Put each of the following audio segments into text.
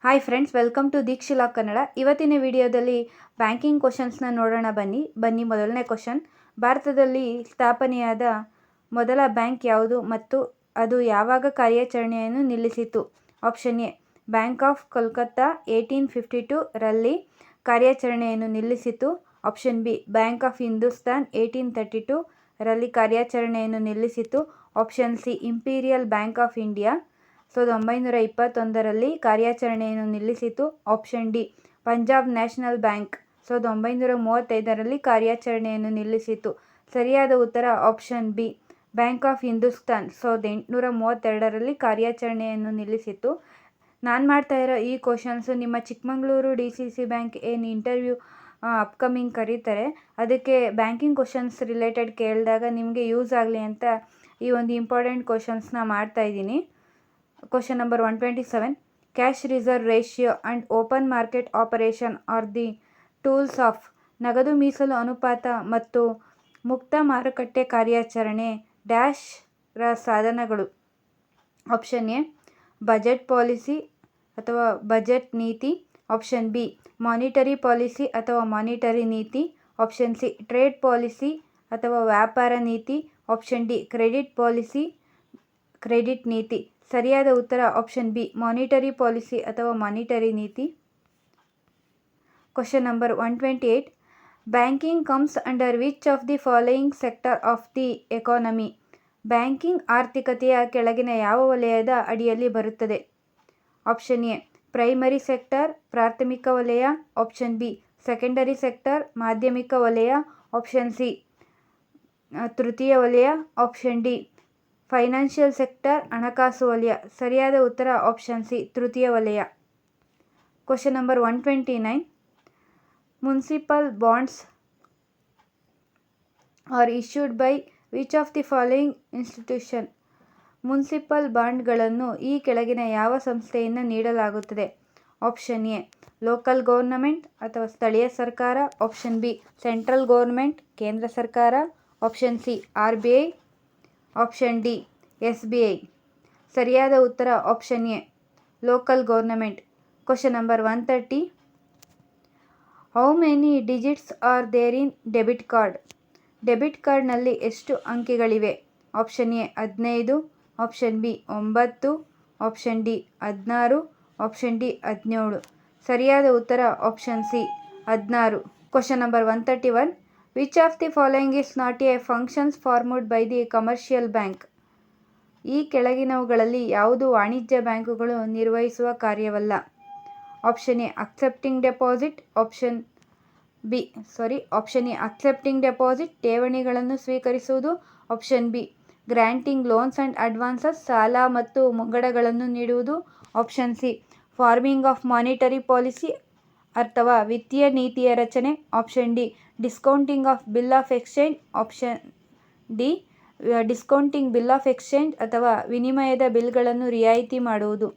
Hi friends, welcome to Deekshila Kannada. ಇವತ್ತಿನ ವಿಡಿಯೋದಲ್ಲಿ banking ಕ್ವಶನ್ಸ್ನ ನೋಡೋಣ ಬನ್ನಿ. ಮೊದಲನೇ ಕ್ವಶನ್, ಭಾರತದಲ್ಲಿ ಸ್ಥಾಪನೆಯಾದ ಮೊದಲ ಬ್ಯಾಂಕ್ ಯಾವುದು ಮತ್ತು ಅದು ಯಾವಾಗ ಕಾರ್ಯಾಚರಣೆಯನ್ನು ನಿಲ್ಲಿಸಿತು? Option A, Bank of Kolkata 1852 ರಲ್ಲಿ ಕಾರ್ಯಾಚರಣೆಯನ್ನು ನಿಲ್ಲಿಸಿತು. Option B, Bank of Hindustan 1832 ರಲ್ಲಿ ಕಾರ್ಯಾಚರಣೆಯನ್ನು ನಿಲ್ಲಿಸಿತು. Option C, Imperial Bank of India 1921 ರಲ್ಲಿ ಕಾರ್ಯಾಚರಣೆಯನ್ನು ನಿಲ್ಲಿಸಿತು. Option D, Punjab National Bank 1935 ರಲ್ಲಿ ಕಾರ್ಯಾಚರಣೆಯನ್ನು ನಿಲ್ಲಿಸಿತು. ಸರಿಯಾದ ಉತ್ತರ option B, Bank of Hindustan 1832 ರಲ್ಲಿ ಕಾರ್ಯಾಚರಣೆಯನ್ನು ನಿಲ್ಲಿಸಿತು. ನಾನು ಮಾಡ್ತಾ ಇರೋ ಈ ಕ್ವಶನ್ಸು ನಿಮ್ಮ ಚಿಕ್ಕಮಗಳೂರು DCC ಬ್ಯಾಂಕ್ ಏನು ಇಂಟರ್ವ್ಯೂ ಅಪ್ಕಮಿಂಗ್ ಕರೀತಾರೆ, ಅದಕ್ಕೆ ಬ್ಯಾಂಕಿಂಗ್ ಕ್ವಶನ್ಸ್ ರಿಲೇಟೆಡ್ ಕೇಳಿದಾಗ ನಿಮಗೆ ಯೂಸ್ ಆಗಲಿ ಅಂತ ಈ ಒಂದು ಇಂಪಾರ್ಟೆಂಟ್ ಕ್ವಶನ್ಸ್ನ ಮಾಡ್ತಾ ಇದ್ದೀನಿ. Question number 127, cash reserve ratio and open market operation R the tools of. ನಗದು ಮೀಸಲು ಅನುಪಾತ ಮತ್ತು ಮುಕ್ತ ಮಾರುಕಟ್ಟೆ ಕಾರ್ಯಾಚರಣೆ ಡ್ಯಾಶ್ ರ ಸಾಧನಗಳು. ಆಪ್ಷನ್ ಎ, ಬಜೆಟ್ ಪಾಲಿಸಿ ಅಥವಾ ಬಜೆಟ್ ನೀತಿ. ಆಪ್ಷನ್ ಬಿ, ಮಾನಿಟರಿ ಪಾಲಿಸಿ ಅಥವಾ ಮಾನಿಟರಿ ನೀತಿ. ಆಪ್ಷನ್ ಸಿ, ಟ್ರೇಡ್ ಪಾಲಿಸಿ ಅಥವಾ ವ್ಯಾಪಾರ ನೀತಿ. Option D, credit policy credit ನೀತಿ. ಸರಿಯಾದ ಉತ್ತರ ಆಪ್ಷನ್ ಬಿ, ಮಾನಿಟರಿ ಪಾಲಿಸಿ ಅಥವಾ ಮಾನಿಟರಿ ನೀತಿ. Question number 128, banking comes under which of the following sector of the economy. Banking ಆರ್ಥಿಕತೆಯ ಕೆಳಗಿನ ಯಾವ ವಲಯದ ಅಡಿಯಲ್ಲಿ ಬರುತ್ತದೆ? ಆಪ್ಷನ್ ಎ, ಪ್ರೈಮರಿ ಸೆಕ್ಟರ್ ಪ್ರಾಥಮಿಕ ವಲಯ. ಆಪ್ಷನ್ ಬಿ, ಸೆಕೆಂಡರಿ ಸೆಕ್ಟರ್ ಮಾಧ್ಯಮಿಕ ವಲಯ. ಆಪ್ಷನ್ ಸಿ, ತೃತೀಯ ವಲಯ. ಆಪ್ಷನ್ ಡಿ, ಫೈನಾನ್ಷಿಯಲ್ ಸೆಕ್ಟರ್ ಹಣಕಾಸು ವಲಯ. ಸರಿಯಾದ ಉತ್ತರ ಆಪ್ಷನ್ ಸಿ, ತೃತೀಯ ವಲಯ. Question number 129, municipal bonds are issued by which of the following institution. Municipal ಬಾಂಡ್ಗಳನ್ನು ಈ ಕೆಳಗಿನ ಯಾವ ಸಂಸ್ಥೆಯಿಂದ ನೀಡಲಾಗುತ್ತದೆ? ಆಪ್ಷನ್ ಎ, ಲೋಕಲ್ ಗೌರ್ನಮೆಂಟ್ ಅಥವಾ ಸ್ಥಳೀಯ ಸರ್ಕಾರ. ಆಪ್ಷನ್ ಬಿ, ಸೆಂಟ್ರಲ್ ಗೌರ್ನಮೆಂಟ್ ಕೇಂದ್ರ ಸರ್ಕಾರ. Option C, RBI. Option D, SBI. ಸರಿಯಾದ ಉತ್ತರ option A, local government. Question number 130, how many digits are there in debit card. Debit ಕಾರ್ಡ್ನಲ್ಲಿ ಎಷ್ಟು ಅಂಕಿಗಳಿವೆ? Option A 15. Option B 9. Option D 16. Option D 17. ಸರಿಯಾದ ಉತ್ತರ option C 16. Question number 131, which of the following is not a functions formed by the commercial bank. ಈ ಕೆಳಗಿನವುಗಳಲ್ಲಿ ಯಾವುದು ವಾಣಿಜ್ಯ ಬ್ಯಾಂಕುಗಳು ನಿರ್ವಹಿಸುವ ಕಾರ್ಯವಲ್ಲ? Option A, accepting deposit. Option A, accepting deposit ಠೇವಣಿಗಳನ್ನು ಸ್ವೀಕರಿಸುವುದು. Option B, granting loans and advances ಸಾಲ ಮತ್ತು ಮುಂಗಡಗಳನ್ನು ನೀಡುವುದು. Option C, farming of monetary policy ಅಥವಾ ವಿತ್ತೀಯ ನೀತಿಯ ರಚನೆ. Option D, discounting of bill of exchange. Option D, discounting bill of exchange ಅಥವಾ ವಿನಿಮಯದ ಬಿಲ್ಗಳನ್ನು ರಿಯಾಯಿತಿ ಮಾಡುವುದು.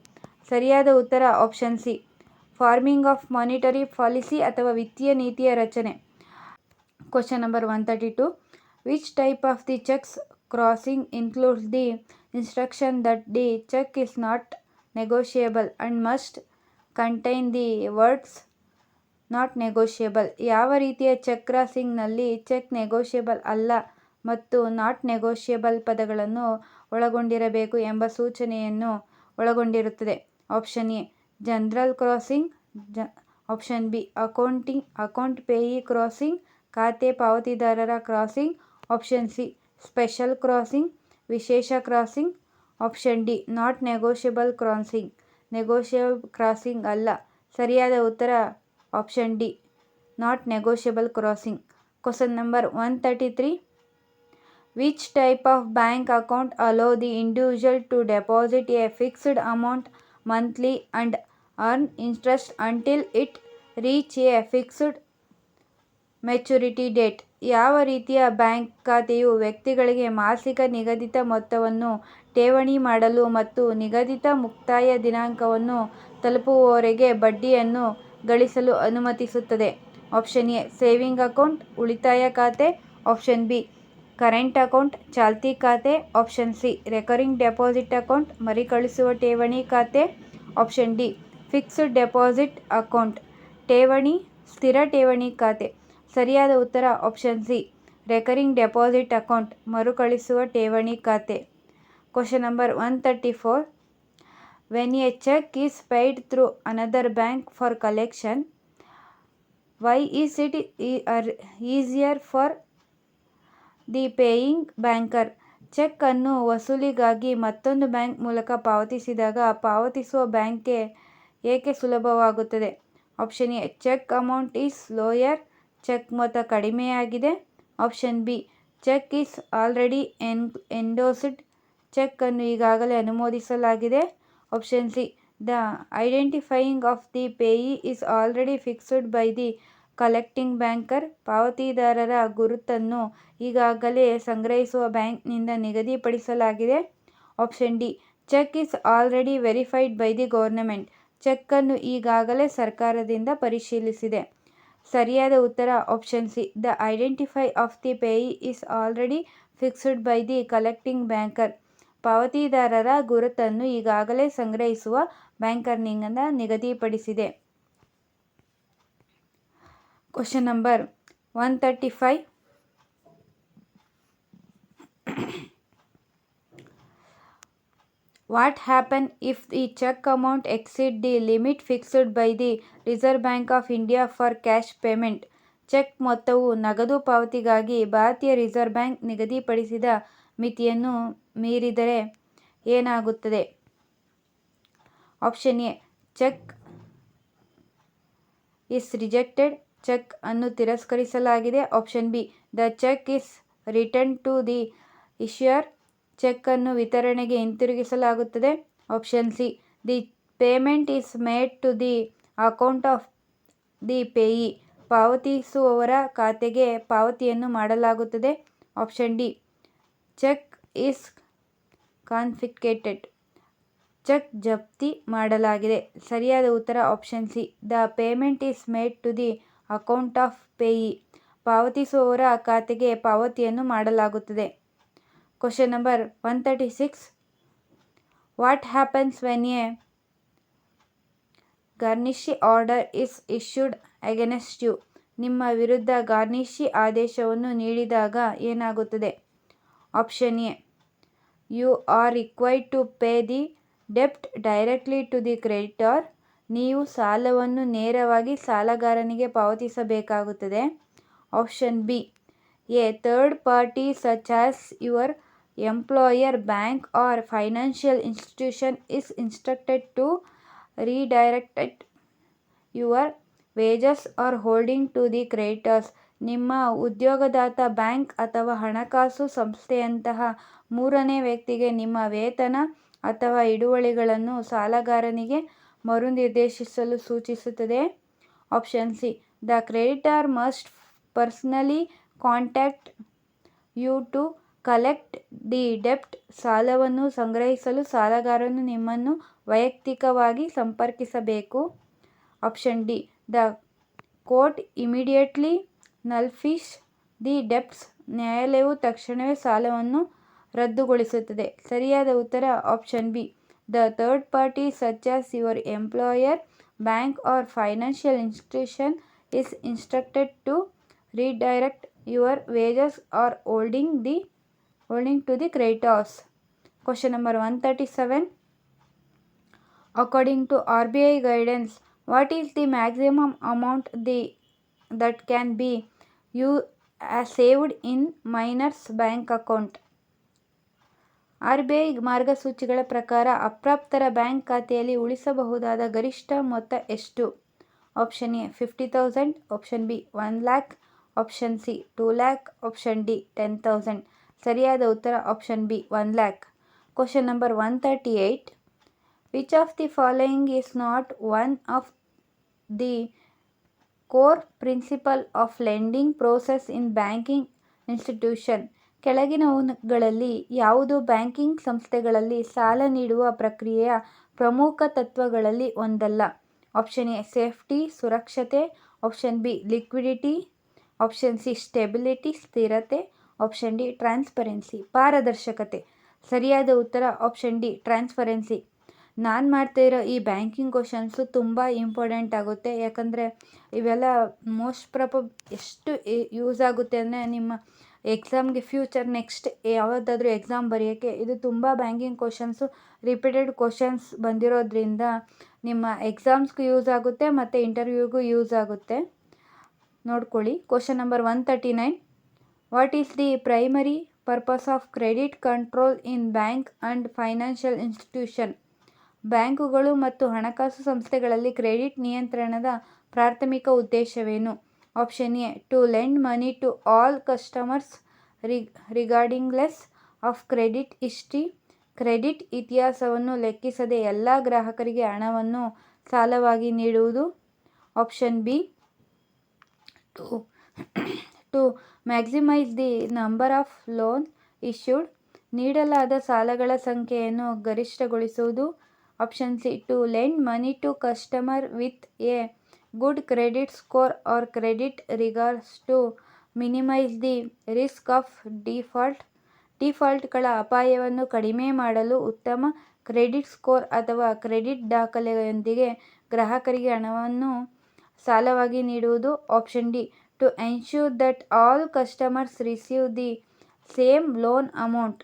ಸರಿಯಾದ ಉತ್ತರ option C, farming of monetary policy ಅಥವಾ ವಿತ್ತೀಯ ನೀತಿಯ ರಚನೆ. Question number 132, which type of the cheques crossing includes the instruction that the cheque is not negotiable and must contain the words not negotiable. ಯಾವ ರೀತಿಯ ಚೆಕ್ ಕ್ರಾಸಿಂಗ್ನಲ್ಲಿ ಚೆಕ್ ನೆಗೋಷಿಯೇಬಲ್ ಅಲ್ಲ ಮತ್ತು not negotiable ಪದಗಳನ್ನು ಒಳಗೊಂಡಿರಬೇಕು ಎಂಬ ಸೂಚನೆಯನ್ನು ಒಳಗೊಂಡಿರುತ್ತದೆ? Option A, general crossing. Option B, account payee crossing ಖಾತೆ ಪಾವತಿದಾರರ crossing. Option C, special crossing ವಿಶೇಷ crossing. Option D, not negotiable crossing negotiable crossing ಅಲ್ಲ. ಸರಿಯಾದ ಉತ್ತರ option D, not negotiable crossing. Question number 133, which type of bank account allow the individual to deposit a fixed amount monthly and earn interest until it reach a fixed maturity date. ಯಾವ ರೀತಿಯ bank ಖಾತೆಯು ವ್ಯಕ್ತಿಗಳಿಗೆ ಮಾಸಿಕ ನಿಗದಿತ ಮೊತ್ತವನ್ನು ಠೇವಣಿ ಮಾಡಲು ಮತ್ತು ನಿಗದಿತ ಮುಕ್ತಾಯ ದಿನಾಂಕವನ್ನು ತಲುಪುವವರೆಗೆ ಬಡ್ಡಿಯನ್ನು ಗಳಿಸಲು ಅನುಮತಿಸುತ್ತದೆ? ಆಪ್ಷನ್ ಎ, ಸೇವಿಂಗ್ ಅಕೌಂಟ್ ಉಳಿತಾಯ ಖಾತೆ. ಆಪ್ಷನ್ ಬಿ, ಕರೆಂಟ್ ಅಕೌಂಟ್ ಚಾಲ್ತಿ ಖಾತೆ. Option C, recurring deposit account ಮರುಕಳಿಸುವ ಠೇವಣಿ ಖಾತೆ. Option D, fixed deposit account ಠೇವಣಿ, ಸ್ಥಿರ ಠೇವಣಿ ಖಾತೆ. ಸರಿಯಾದ ಉತ್ತರ option C, recurring deposit account ಮರುಕಳಿಸುವ ಠೇವಣಿ ಖಾತೆ. Question number 134. When a cheque is paid through another bank for collection, why is it easier for the paying banker? Cheque ಅನ್ನು ವಸೂಲಿಗಾಗಿ ಮತ್ತೊಂದು ಬ್ಯಾಂಕ್ ಮೂಲಕ ಪಾವತಿಸಿದಾಗ ಪಾವತಿಸುವ ಬ್ಯಾಂಕ್ಗೆ ಏಕೆ ಸುಲಭವಾಗುತ್ತದೆ? Option A, cheque amount is lower, cheque ಮೊತ್ತ ಕಡಿಮೆಯಾಗಿದೆ. Option B, cheque is already endorsed, cheque ಅನ್ನು ಈಗಾಗಲೇ ಅನುಮೋದಿಸಲಾಗಿದೆ. Option C, the identifying of the payee is already fixed by the collecting banker, ಪಾವತಿದಾರರ ಗುರುತನ್ನು ಈಗಾಗಲೇ ಸಂಗ್ರಹಿಸುವ ಬ್ಯಾಂಕ್ನಿಂದ ನಿಗದಿಪಡಿಸಲಾಗಿದೆ. Option D, cheque is already verified by the government, cheque ಅನ್ನು ಈಗಾಗಲೇ ಸರ್ಕಾರದಿಂದ ಪರಿಶೀಲಿಸಿದೆ. ಸರಿಯಾದ ಉತ್ತರ option C, the identify of the payee is already fixed by the collecting banker, ಪಾವತಿದಾರರ ಗುರುತನ್ನು ಈಗಾಗಲೇ ಸಂಗ್ರಹಿಸುವ ಬ್ಯಾಂಕರ್ನಿಂದ ನಿಗದಿಪಡಿಸಿದೆ. Question number 135. What happen if the cheque amount exceed the limit fixed by the Reserve Bank of India for cash payment? Cheque ಮೊತ್ತವು ನಗದು ಪಾವತಿಗಾಗಿ ಭಾರತೀಯ ರಿಸರ್ವ್ ಬ್ಯಾಂಕ್ ನಿಗದಿಪಡಿಸಿದ ಮಿತಿಯನ್ನು ಮೀರಿದರೆ ಏನಾಗುತ್ತದೆ? Option A, cheque is rejected, cheque ಅನ್ನು ತಿರಸ್ಕರಿಸಲಾಗಿದೆ. Option B, the cheque is return to the issuer, cheque ಅನ್ನು ವಿತರಣೆಗೆ ಹಿಂತಿರುಗಿಸಲಾಗುತ್ತದೆ. Option C, the payment is made to the account of the payee, ಪಾವತಿಸುವವರ ಖಾತೆಗೆ ಪಾವತಿಯನ್ನು ಮಾಡಲಾಗುತ್ತದೆ. Option D, cheque is confiscated, cheque ಜಪ್ತಿ ಮಾಡಲಾಗಿದೆ. ಸರಿಯಾದ ಉತ್ತರ option C, the payment is made to the account of payee, ಪಾವತಿಸುವವರ ಖಾತೆಗೆ ಪಾವತಿಯನ್ನು ಮಾಡಲಾಗುತ್ತದೆ. Question number 136. What happens when a garnishee order is issued against you? ನಿಮ್ಮ ವಿರುದ್ಧ ಗಾರ್ನಿಷಿ ಆದೇಶವನ್ನು ನೀಡಿದಾಗ ಏನಾಗುತ್ತದೆ? Option A, you are required to pay the ಡೆಬ್ಟ್ ಡೈರೆಕ್ಟ್ಲಿ ಟು ದಿ ಕ್ರೆಡಿಟರ್, ನೀವು ಸಾಲವನ್ನು ನೇರವಾಗಿ ಸಾಲಗಾರನಿಗೆ ಪಾವತಿಸಬೇಕಾಗುತ್ತದೆ. Option B, a third party such as your employer, bank or financial institution is instructed to redirect your wages or holding to the creditors, ನಿಮ್ಮ ಉದ್ಯೋಗದಾತ, bank ಅಥವಾ ಹಣಕಾಸು ಸಂಸ್ಥೆಯಂತಹ ಮೂರನೇ ವ್ಯಕ್ತಿಗೆ ನಿಮ್ಮ ವೇತನ ಅಥವಾ ಹಿಡುವಳಿಗಳನ್ನು ಸಾಲಗಾರನಿಗೆ ಮರುನಿರ್ದೇಶಿಸಲು ಸೂಚಿಸುತ್ತದೆ. Option C, the creditor must personally contact you to collect the ಡೆಬ್ಟ್, ಸಾಲವನ್ನು ಸಂಗ್ರಹಿಸಲು ಸಾಲಗಾರನು ನಿಮ್ಮನ್ನು ವೈಯಕ್ತಿಕವಾಗಿ ಸಂಪರ್ಕಿಸಬೇಕು. Option D, the court immediately nullifies the debts, ನ್ಯಾಯಾಲಯವು ತಕ್ಷಣವೇ ಸಾಲವನ್ನು ರದ್ದುಗೊಳಿಸುತ್ತದೆ. ಸರಿಯಾದ ಉತ್ತರ option B, the third party such as your employer, bank or financial institution is instructed to redirect your wages or holding to the creditors. Question number 137. According to RBI guidance, what is the maximum amount that can be saved in minor's bank account? RBI ಮಾರ್ಗಸೂಚಿಗಳ ಪ್ರಕಾರ ಅಪ್ರಾಪ್ತರ bank ಖಾತೆಯಲ್ಲಿ ಉಳಿಸಬಹುದಾದ ಗರಿಷ್ಠ ಮೊತ್ತ ಎಷ್ಟು? Option A 50,000, option B 1 lakh, option C 2 lakh, option D 10,000. ಸರಿಯಾದ ಉತ್ತರ option B 1 lakh. Question number 138. Which of the following is not one of the core principle of lending process in banking institution? ಕೆಳಗಿನವುಗಳಲ್ಲಿ ಯಾವುದು banking ಸಂಸ್ಥೆಗಳಲ್ಲಿ ಸಾಲ ನೀಡುವ ಪ್ರಕ್ರಿಯೆಯ ಪ್ರಮುಖ ತತ್ವಗಳಲ್ಲಿ ಒಂದಲ್ಲ? ಆಪ್ಷನ್ ಎ ಸೇಫ್ಟಿ, ಸುರಕ್ಷತೆ, option B liquidity, option C stability, ಸ್ಥಿರತೆ, ಆಪ್ಷನ್ ಡಿ ಟ್ರಾನ್ಸ್ಪರೆನ್ಸಿ, ಪಾರದರ್ಶಕತೆ. ಸರಿಯಾದ ಉತ್ತರ ಆಪ್ಷನ್ ಡಿ ಟ್ರಾನ್ಸ್ಪರೆನ್ಸಿ. ನಾನು ಮಾಡ್ತಾ ಇರೋ ಈ ಬ್ಯಾಂಕಿಂಗ್ ಕ್ವಶನ್ಸು ತುಂಬ ಇಂಪಾರ್ಟೆಂಟ್ ಆಗುತ್ತೆ. ಯಾಕಂದರೆ ಇವೆಲ್ಲ ಎಷ್ಟು ಯೂಸ್ ಆಗುತ್ತೆ ಅಂದರೆ ನಿಮ್ಮ ಎಕ್ಸಾಮ್ಗೆ ಫ್ಯೂಚರ್ ನೆಕ್ಸ್ಟ್ ಯಾವುದಾದ್ರೂ ಎಕ್ಸಾಮ್ ಬರೆಯೋಕ್ಕೆ ಇದು ತುಂಬ ಬ್ಯಾಂಕಿಂಗ್ ಕ್ವಶನ್ಸು ರಿಪೀಟೆಡ್ ಕ್ವಶನ್ಸ್ ಬಂದಿರೋದ್ರಿಂದ ನಿಮ್ಮ ಎಕ್ಸಾಮ್ಸ್ಗೂ ಯೂಸ್ ಆಗುತ್ತೆ ಮತ್ತು ಇಂಟರ್ವ್ಯೂಗೂ ಯೂಸ್ ಆಗುತ್ತೆ. ನೋಡ್ಕೊಳ್ಳಿ. Question number 139. What is the primary purpose of credit control in bank and financial institution? ಬ್ಯಾಂಕುಗಳು ಮತ್ತು ಹಣಕಾಸು ಸಂಸ್ಥೆಗಳಲ್ಲಿ ಕ್ರೆಡಿಟ್ ನಿಯಂತ್ರಣದ ಪ್ರಾಥಮಿಕ ಉದ್ದೇಶವೇನು? Option A, to lend money to all customers regardless of credit history. Credit ಇತಿಹಾಸವನ್ನು ಲೆಕ್ಕಿಸದೆ ಎಲ್ಲ ಗ್ರಾಹಕರಿಗೆ ಹಣವನ್ನು ಸಾಲವಾಗಿ ನೀಡುವುದು. Option B, to maximise the number of loan issued. ನೀಡಲಾದ ಸಾಲಗಳ ಸಂಖ್ಯೆಯನ್ನು ಗರಿಷ್ಠಗೊಳಿಸುವುದು. Option C, to lend money to customer with a good credit score or credit regards to minimise the risk of default. ಡಿಫಾಲ್ಟ್ಗಳ ಅಪಾಯವನ್ನು ಕಡಿಮೆ ಮಾಡಲು ಉತ್ತಮ ಕ್ರೆಡಿಟ್ ಸ್ಕೋರ್ ಅಥವಾ ಕ್ರೆಡಿಟ್ ದಾಖಲೆಯೊಂದಿಗೆ ಗ್ರಾಹಕರಿಗೆ ಹಣವನ್ನು ಸಾಲವಾಗಿ ನೀಡುವುದು. Option D, to ensure that all customers receive the same loan amount.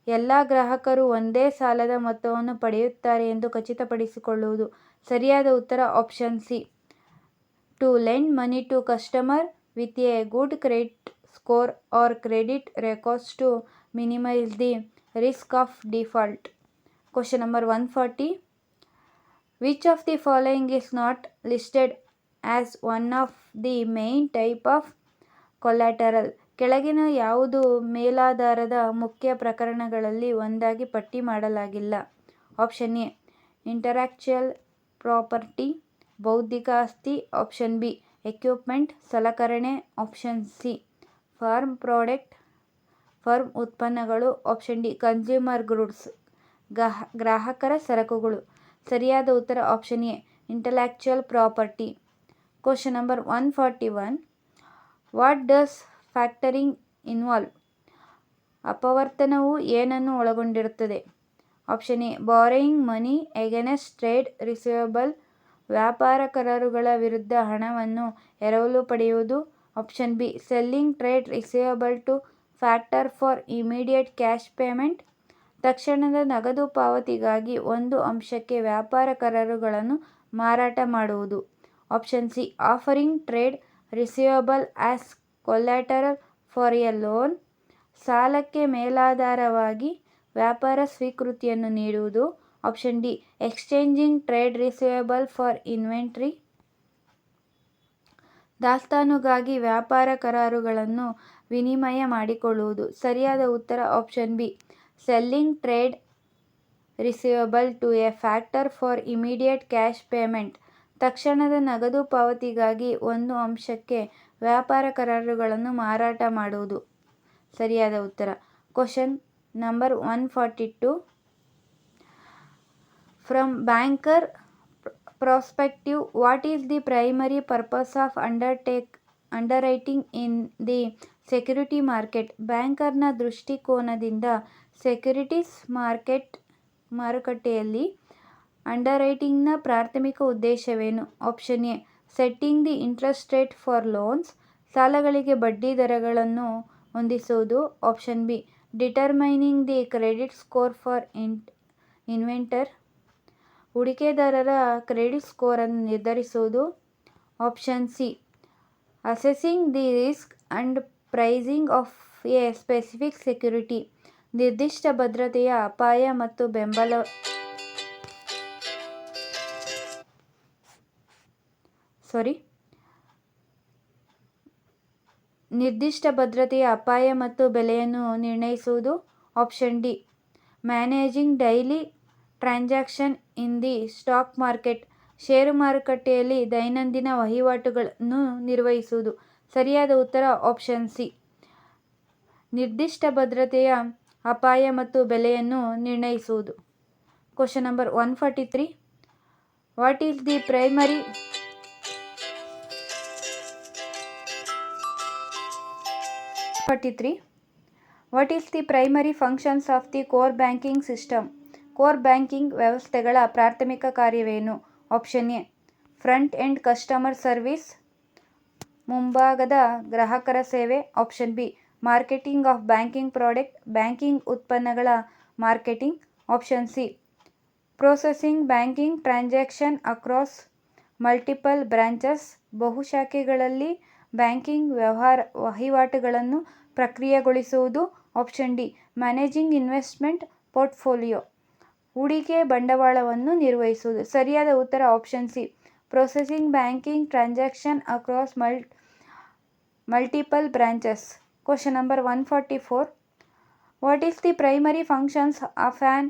ಎಲ್ಲ ಗ್ರಾಹಕರು ಒಂದೇ ಸಾಲದ ಮೊತ್ತವನ್ನು ಪಡೆಯುತ್ತಾರೆ ಎಂದು ಖಚಿತಪಡಿಸಿಕೊಳ್ಳುವುದು. ಸರಿಯಾದ ಉತ್ತರ option C, to lend money to customer with a good credit score or credit records to minimise the risk of default. Question number 140. Which of the following is not listed as one of the main type of collateral? ಕೆಳಗಿನ ಯಾವುದು ಮೇಲಾಧಾರದ ಮುಖ್ಯ ಪ್ರಕರಣಗಳಲ್ಲಿ ಒಂದಾಗಿ ಪಟ್ಟಿ ಮಾಡಲಾಗಿಲ್ಲ? Option A, intellectual property, ಬೌದ್ಧಿಕ ಆಸ್ತಿ. Option B, equipment, ಸಲಕರಣೆ. Option C, farm product, farm ಉತ್ಪನ್ನಗಳು. ಆಪ್ಷನ್ ಡಿ, ಕನ್ಸ್ಯೂಮರ್ ಗೂಡ್ಸ್, ಗ್ರಾಹಕರ ಸರಕುಗಳು. ಸರಿಯಾದ ಉತ್ತರ option A, intellectual property. Question number 141. What does factoring involve? ಅಪವರ್ತನವು ಏನನ್ನು ಒಳಗೊಂಡಿರುತ್ತದೆ? Option A, borrowing money against trade receivable, ವ್ಯಾಪಾರ ಕರಾರುಗಳ ವಿರುದ್ಧ ಹಣವನ್ನು ಎರವಲು ಪಡೆಯುವುದು. Option B, selling trade receivable to factor for immediate cash payment, ತಕ್ಷಣದ ನಗದು ಪಾವತಿಗಾಗಿ ಒಂದು ಅಂಶಕ್ಕೆ ವ್ಯಾಪಾರ ಕರಾರುಗಳನ್ನು ಮಾರಾಟ ಮಾಡುವುದು. Option C, offering trade receivable as collateral for a loan, ಸಾಲಕ್ಕೆ ಮೇಲಾಧಾರವಾಗಿ ವ್ಯಾಪಾರ ಸ್ವೀಕೃತಿಯನ್ನು ನೀಡುವುದು. Option D, exchanging trade receivable for inventory, ದಾಸ್ತಾನುಗಾಗಿ ವ್ಯಾಪಾರ ಕರಾರುಗಳನ್ನು ವಿನಿಮಯ ಮಾಡಿಕೊಳ್ಳುವುದು. ಸರಿಯಾದ ಉತ್ತರ option B, selling trade receivable to a factor for immediate cash payment, ತಕ್ಷಣದ ನಗದು ಪಾವತಿಗಾಗಿ ಒಂದು ಅಂಶಕ್ಕೆ ವ್ಯಾಪಾರ ಕರಾರುಗಳನ್ನು ಮಾರಾಟ ಮಾಡುವುದು. ಸರಿಯಾದ ಉತ್ತರ. Question number 142. From banker prospective, what is the primary purpose of underwriting in the security market? ಬ್ಯಾಂಕರ್ನ ದೃಷ್ಟಿಕೋನದಿಂದ ಸೆಕ್ಯೂರಿಟೀಸ್ ಮಾರುಕಟ್ಟೆಯಲ್ಲಿ ಅಂಡರ್ರೈಟಿಂಗ್ನ ಪ್ರಾಥಮಿಕ ಉದ್ದೇಶವೇನು? Option A, setting the interest rate for loans, ಸಾಲಗಳಿಗೆ ಬಡ್ಡಿ ದರಗಳನ್ನು ಹೊಂದಿಸುವುದು. Option B, determining the credit score for inventor, ಹೂಡಿಕೆದಾರರ ಕ್ರೆಡಿಟ್ ಸ್ಕೋರನ್ನು ನಿರ್ಧರಿಸುವುದು. Option C, assessing the risk and pricing of a specific security, ನಿರ್ದಿಷ್ಟ ಭದ್ರತೆಯ ಅಪಾಯ ಮತ್ತು ಬೆಲೆಯನ್ನು ನಿರ್ಣಯಿಸುವುದು. Option D, managing daily transaction in the stock market, ಷೇರು ಮಾರುಕಟ್ಟೆಯಲ್ಲಿ ದೈನಂದಿನ ವಹಿವಾಟುಗಳನ್ನು ನಿರ್ವಹಿಸುವುದು. ಸರಿಯಾದ ಉತ್ತರ ಆಪ್ಷನ್ ಸಿ, ನಿರ್ದಿಷ್ಟ ಭದ್ರತೆಯ ಅಪಾಯ ಮತ್ತು ಬೆಲೆಯನ್ನು ನಿರ್ಣಯಿಸುವುದು. Question number 143. What is the primary What is the primary functions of the core banking system? Core banking ವ್ಯವಸ್ಥೆಗಳ ಪ್ರಾಥಮಿಕ ಕಾರ್ಯವೇನು? Option A front end customer service, ಮುಂಭಾಗದ ಗ್ರಾಹಕರ ಸೇವೆ. Option B marketing of banking product, banking ಉತ್ಪನ್ನಗಳ marketing. Option C processing banking transaction across multiple branches, ಬಹುಶಾಖೆಗಳಲ್ಲಿ banking ವಹಿವಾಟುಗಳನ್ನು ಪ್ರಕ್ರಿಯೆಗೊಳಿಸುವುದು. Option D managing investment portfolio, ಹೂಡಿಕೆ ಬಂಡವಾಳವನ್ನು ನಿರ್ವಹಿಸುವುದು. ಸರಿಯಾದ ಉತ್ತರ option C processing banking transaction across multiple branches. Question number 144. What is the primary functions of an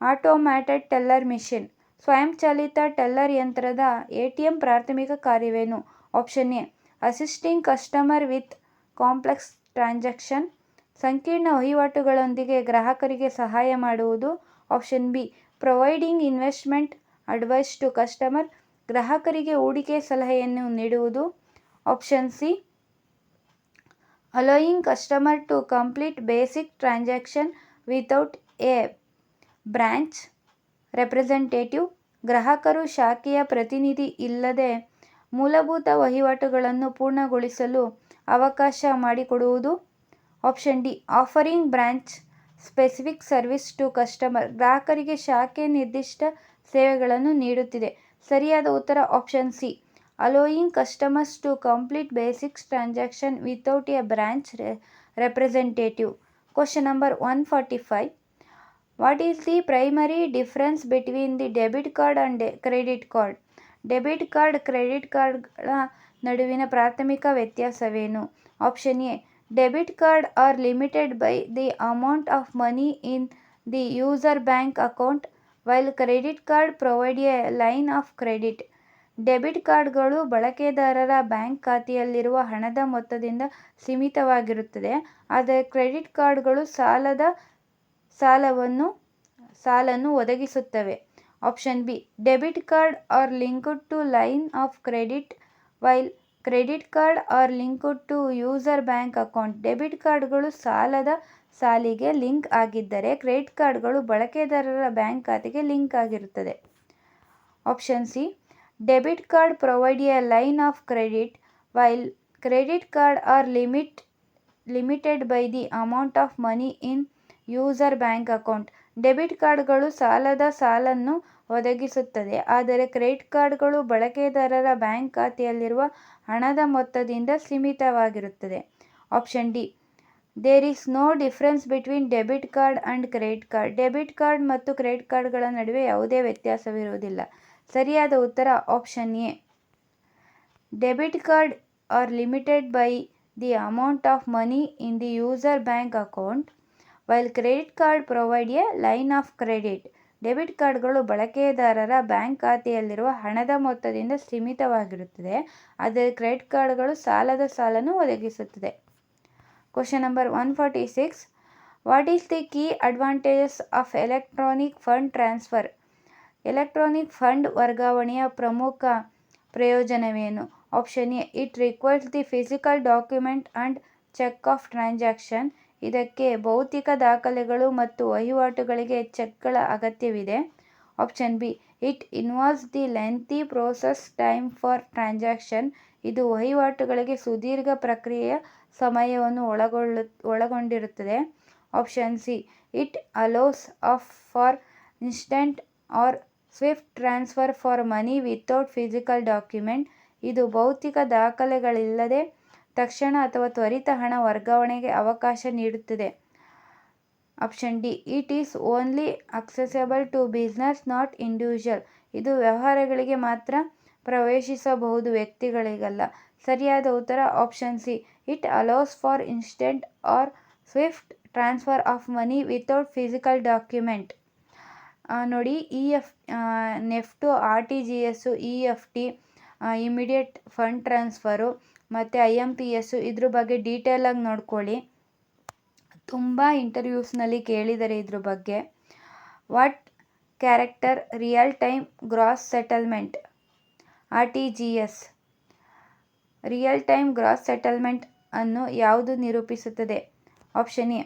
automated teller machine? ಸ್ವಯಂಚಾಲಿತ teller ಯಂತ್ರದ ಎಟಿಎಂ ಪ್ರಾಥಮಿಕ ಕಾರ್ಯವೇನು? Option A assisting customer with complex transaction, ಸಂಕೀರ್ಣ ವಹಿವಾಟುಗಳೊಂದಿಗೆ ಗ್ರಾಹಕರಿಗೆ ಸಹಾಯ ಮಾಡುವುದು. Option B providing investment advice to customer, ಗ್ರಾಹಕರಿಗೆ ಹೂಡಿಕೆ ಸಲಹೆಯನ್ನು ನೀಡುವುದು. Option C allowing customer to complete basic transaction without a branch representative, ಗ್ರಾಹಕರು ಶಾಖೆಯ ಪ್ರತಿನಿಧಿ ಇಲ್ಲದೆ ಮೂಲಭೂತ ವಹಿವಾಟುಗಳನ್ನು ಪೂರ್ಣಗೊಳಿಸಲು ಅವಕಾಶ ಮಾಡಿಕೊಡುವುದು. Option D offering branch specific service to customer, ಗ್ರಾಹಕರಿಗೆ ಶಾಖೆ ನಿರ್ದಿಷ್ಟ ಸೇವೆಗಳನ್ನು ನೀಡುತ್ತಿದೆ. ಸರಿಯಾದ ಉತ್ತರ option C allowing customers to complete basic transaction without a branch representative. Question number 145. What is the primary difference between the debit card and credit card? Debit card, credit ಕಾರ್ಡ್ಗಳ ನಡುವಿನ ಪ್ರಾಥಮಿಕ ವ್ಯತ್ಯಾಸವೇನು? Option A debit card are limited by the amount of money in the user bank account, while credit card provide a line of credit. Debit ಕಾರ್ಡ್ಗಳು ಬಳಕೆದಾರರ bank ಖಾತೆಯಲ್ಲಿರುವ ಹಣದ ಮೊತ್ತದಿಂದ ಸೀಮಿತವಾಗಿರುತ್ತದೆ, ಆದರೆ ಕ್ರೆಡಿಟ್ ಕಾರ್ಡ್ಗಳು ಸಾಲನ್ನು ಒದಗಿಸುತ್ತವೆ. Option B debit card are linked to line of credit while credit card are linked to user bank account. Debit ಕಾರ್ಡ್ಗಳು ಸಾಲದ ಸಾಲಿಗೆ ಲಿಂಕ್ ಆಗಿದ್ದರೆ ಕ್ರೆಡಿಟ್ ಕಾರ್ಡ್ಗಳು ಬಳಕೆದಾರರ ಬ್ಯಾಂಕ್ ಖಾತೆಗೆ ಲಿಂಕ್ ಆಗಿರುತ್ತದೆ. Option C debit card provide a line of credit while credit card are limited by the amount of money in user bank account. Debit ಕಾರ್ಡ್ಗಳು ಸಾಲನ್ನು ಒದಗಿಸುತ್ತದೆ, ಆದರೆ ಕ್ರೆಡಿಟ್ ಕಾರ್ಡ್ಗಳು ಬಳಕೆದಾರರ ಬ್ಯಾಂಕ್ ಖಾತೆಯಲ್ಲಿರುವ ಹಣದ ಮೊತ್ತದಿಂದ ಸೀಮಿತವಾಗಿರುತ್ತದೆ. Option D there is no difference between debit card and credit card. Debit card ಮತ್ತು ಕ್ರೆಡಿಟ್ ಕಾರ್ಡ್ಗಳ ನಡುವೆ ಯಾವುದೇ ವ್ಯತ್ಯಾಸವಿರುವುದಿಲ್ಲ. ಸರಿಯಾದ ಉತ್ತರ option A debit card are limited by the amount of money in the user bank account, while credit card provide a line of credit. Debit ಕಾರ್ಡ್ಗಳು ಬಳಕೆದಾರರ bank ಖಾತೆಯಲ್ಲಿರುವ ಹಣದ ಮೊತ್ತದಿಂದ ಸೀಮಿತವಾಗಿರುತ್ತದೆ, ಆದರೆ ಕ್ರೆಡಿಟ್ ಕಾರ್ಡ್ಗಳು ಸಾಲನ್ನು ಒದಗಿಸುತ್ತದೆ. Question number 146. What is the key advantages of electronic fund transfer? Electronic fund ವರ್ಗಾವಣೆಯ ಪ್ರಮುಖ ಪ್ರಯೋಜನವೇನು? Option A it requires the physical document and cheque of transaction. ಇದಕ್ಕೆ ಭೌತಿಕ ದಾಖಲೆಗಳು ಮತ್ತು ವಹಿವಾಟುಗಳಿಗೆ ಚೆಕ್ಗಳ ಅಗತ್ಯವಿದೆ. Option B it involves the lengthy process time for transaction. ಇದು ವಹಿವಾಟುಗಳಿಗೆ ಸುದೀರ್ಘ ಪ್ರಕ್ರಿಯೆಯ ಸಮಯವನ್ನು ಒಳಗೊಂಡಿರುತ್ತದೆ. Option C it allows for instant or swift transfer for money without physical document. ಇದು ಭೌತಿಕ ದಾಖಲೆಗಳಿಲ್ಲದೆ ತಕ್ಷಣ ಅಥವಾ ತ್ವರಿತ ಹಣ ವರ್ಗಾವಣೆಗೆ ಅವಕಾಶ ನೀಡುತ್ತದೆ. Option D it is only accessible to business not individual. ಇದು ವ್ಯವಹಾರಗಳಿಗೆ ಮಾತ್ರ ಪ್ರವೇಶಿಸಬಹುದು, ವ್ಯಕ್ತಿಗಳಿಗಲ್ಲ. ಸರಿಯಾದ ಉತ್ತರ option C it allows for instant or swift transfer of money without physical document. ನೋಡಿ, NEFT, RTGS, EFT, immediate fund transfer ಮತ್ತು IMPS ಇದ್ರ ಬಗ್ಗೆ ಡೀಟೇಲಾಗಿ ನೋಡ್ಕೊಳ್ಳಿ. ತುಂಬ ಇಂಟರ್ವ್ಯೂಸ್ನಲ್ಲಿ ಕೇಳಿದ್ದಾರೆ ಇದ್ರ ಬಗ್ಗೆ. What character real time gross settlement? RTGS real time gross settlement ಅನ್ನು ಯಾವುದು ನಿರೂಪಿಸುತ್ತದೆ? Option A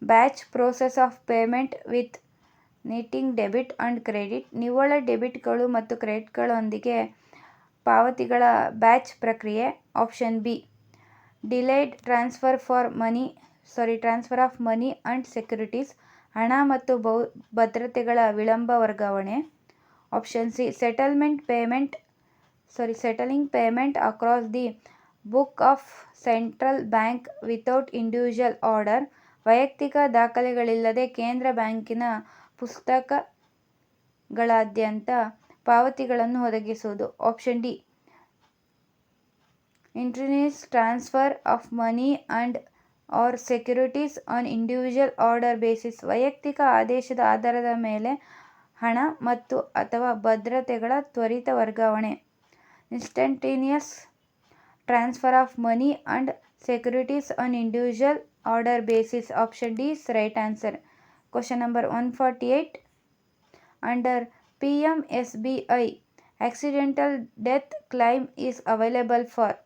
batch process of payment with netting debit and credit ನಿವ್ವಳ ಡೆಬಿಟ್ಗಳು ಮತ್ತು ಕ್ರೆಡಿಟ್ಗಳೊಂದಿಗೆ ಪಾವತಿಗಳ ಬ್ಯಾಚ್ ಪ್ರಕ್ರಿಯೆ. Option B delayed transfer of money and securities ಹಣ ಮತ್ತು ಭದ್ರತೆಗಳ ವಿಳಂಬ ವರ್ಗಾವಣೆ. Option C settling payment across the book of central bank without individual order ವೈಯಕ್ತಿಕ ದಾಖಲೆಗಳಿಲ್ಲದೆ ಕೇಂದ್ರ ಬ್ಯಾಂಕಿನ ಪುಸ್ತಕಗಳಾದ್ಯಂತ ಪಾವತಿಗಳನ್ನು ಒದಗಿಸುವುದು. Option D internet transfer of money and or securities on individual order basis ವೈಯಕ್ತಿಕ ಆದೇಶದ ಆಧಾರದ ಮೇಲೆ ಹಣ ಮತ್ತು ಅಥವಾ ಭದ್ರತೆಗಳ ತ್ವರಿತ ವರ್ಗಾವಣೆ. Instantaneous transfer of money and securities on individual order basis. Option D is right answer. Question number 148 under PMSBI accidental death claim is available for.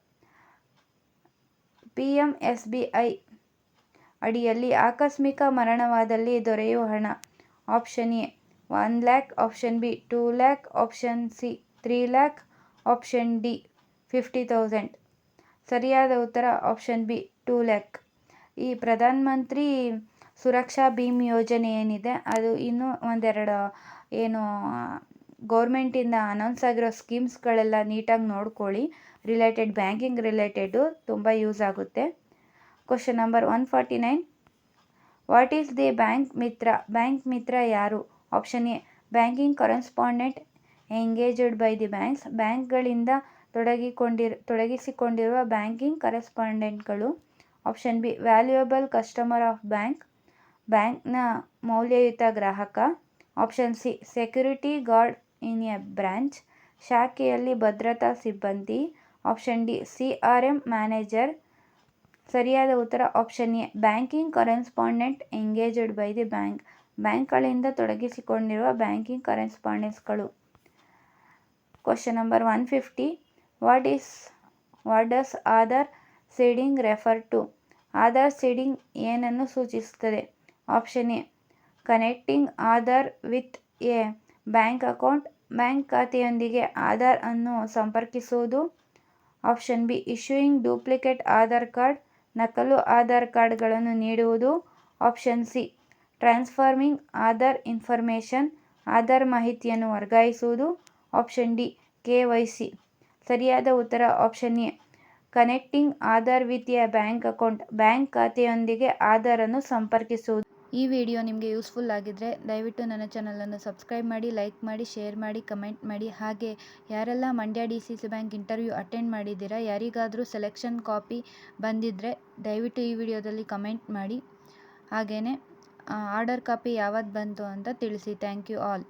PMSBI ಅಡಿಯಲ್ಲಿ ಆಕಸ್ಮಿಕ ಮರಣವಾದಲ್ಲಿ ದೊರೆಯುವ ಹಣ. Option A 1 lakh, option B 2 lakh, option C 3 lakh, option D 50,000. ಸರಿಯಾದ ಉತ್ತರ option B 2 lakh. ಈ ಪ್ರಧಾನ ಮಂತ್ರಿ ಸುರಕ್ಷಾ ಭೀಮ್ ಯೋಜನೆ ಏನಿದೆ ಅದು ಇನ್ನೂ ಒಂದೆರಡು ಏನು ಗೌರ್ಮೆಂಟಿಂದ ಅನೌನ್ಸ್ ಆಗಿರೋ ಸ್ಕೀಮ್ಸ್ಗಳೆಲ್ಲ ನೀಟಾಗಿ ನೋಡ್ಕೊಳ್ಳಿ. ಬ್ಯಾಂಕಿಂಗ್ ರಿಲೇಟೆಡು ತುಂಬ ಯೂಸ್ ಆಗುತ್ತೆ. Question number 149 what is the bank Mitra. Bank Mitra ಯಾರು. Option A banking correspondent engaged by the banks ಬ್ಯಾಂಕ್ಗಳಿಂದ ತೊಡಗಿಸಿಕೊಂಡಿರುವ ಬ್ಯಾಂಕಿಂಗ್ ಕರೆಸ್ಪಾಂಡೆಂಟ್ಗಳು. Option B valuable customer of ಬ್ಯಾಂಕ್ನ ಮೌಲ್ಯಯುತ ಗ್ರಾಹಕ. Option C security guard in a branch ಶಾಖೆಯಲ್ಲಿ ಭದ್ರತಾ ಸಿಬ್ಬಂದಿ. Option D CRM manager. ಸರಿಯಾದ ಉತ್ತರ option A banking correspondent engaged by the ಬ್ಯಾಂಕ್ಗಳಿಂದ ತೊಡಗಿಸಿಕೊಂಡಿರುವ ಬ್ಯಾಂಕಿಂಗ್ ಕರೆಸ್ಪಾಂಡೆಂಟ್ಸ್ಗಳು. Question number 150 what does Aadhaar seeding refer to. Aadhaar seeding ಏನನ್ನು ಸೂಚಿಸುತ್ತದೆ. Option A connecting Aadhaar with a bank account bank ಖಾತೆಯೊಂದಿಗೆ ಆಧಾರ್ ಅನ್ನು ಸಂಪರ್ಕಿಸುವುದು. Option B issuing duplicate Aadhaar card ನಕಲು ಆಧಾರ್ ಕಾರ್ಡ್ಗಳನ್ನು ನೀಡುವುದು. Option C transforming Aadhaar information Aadhaar ಮಾಹಿತಿಯನ್ನು ವರ್ಗಾಯಿಸುವುದು. Option D KYC. ಸರಿಯಾದ ಉತ್ತರ option A connecting Aadhaar with a bank account bank ಖಾತೆಯೊಂದಿಗೆ ಆಧಾರನ್ನು ಸಂಪರ್ಕಿಸುವುದು. ಈ ವಿಡಿಯೋ ನಿಮಗೆ ಯೂಸ್ಫುಲ್ ಆಗಿದ್ದರೆ ದಯವಿಟ್ಟು ನನ್ನ ಚಾನಲನ್ನು ಸಬ್ಸ್ಕ್ರೈಬ್ ಮಾಡಿ, ಲೈಕ್ ಮಾಡಿ, ಶೇರ್ ಮಾಡಿ, ಕಮೆಂಟ್ ಮಾಡಿ. ಹಾಗೆ ಯಾರೆಲ್ಲ Mandya DCC bank interview attend ಮಾಡಿದ್ದೀರಾ, ಯಾರಿಗಾದರೂ ಸೆಲೆಕ್ಷನ್ ಕಾಪಿ ಬಂದಿದ್ದರೆ ದಯವಿಟ್ಟು ಈ ವಿಡಿಯೋದಲ್ಲಿ ಕಮೆಂಟ್ ಮಾಡಿ. ಹಾಗೆಯೇ ಆರ್ಡರ್ ಕಾಪಿ ಯಾವತ್ತು ಬಂತು ಅಂತ ತಿಳಿಸಿ. Thank you all.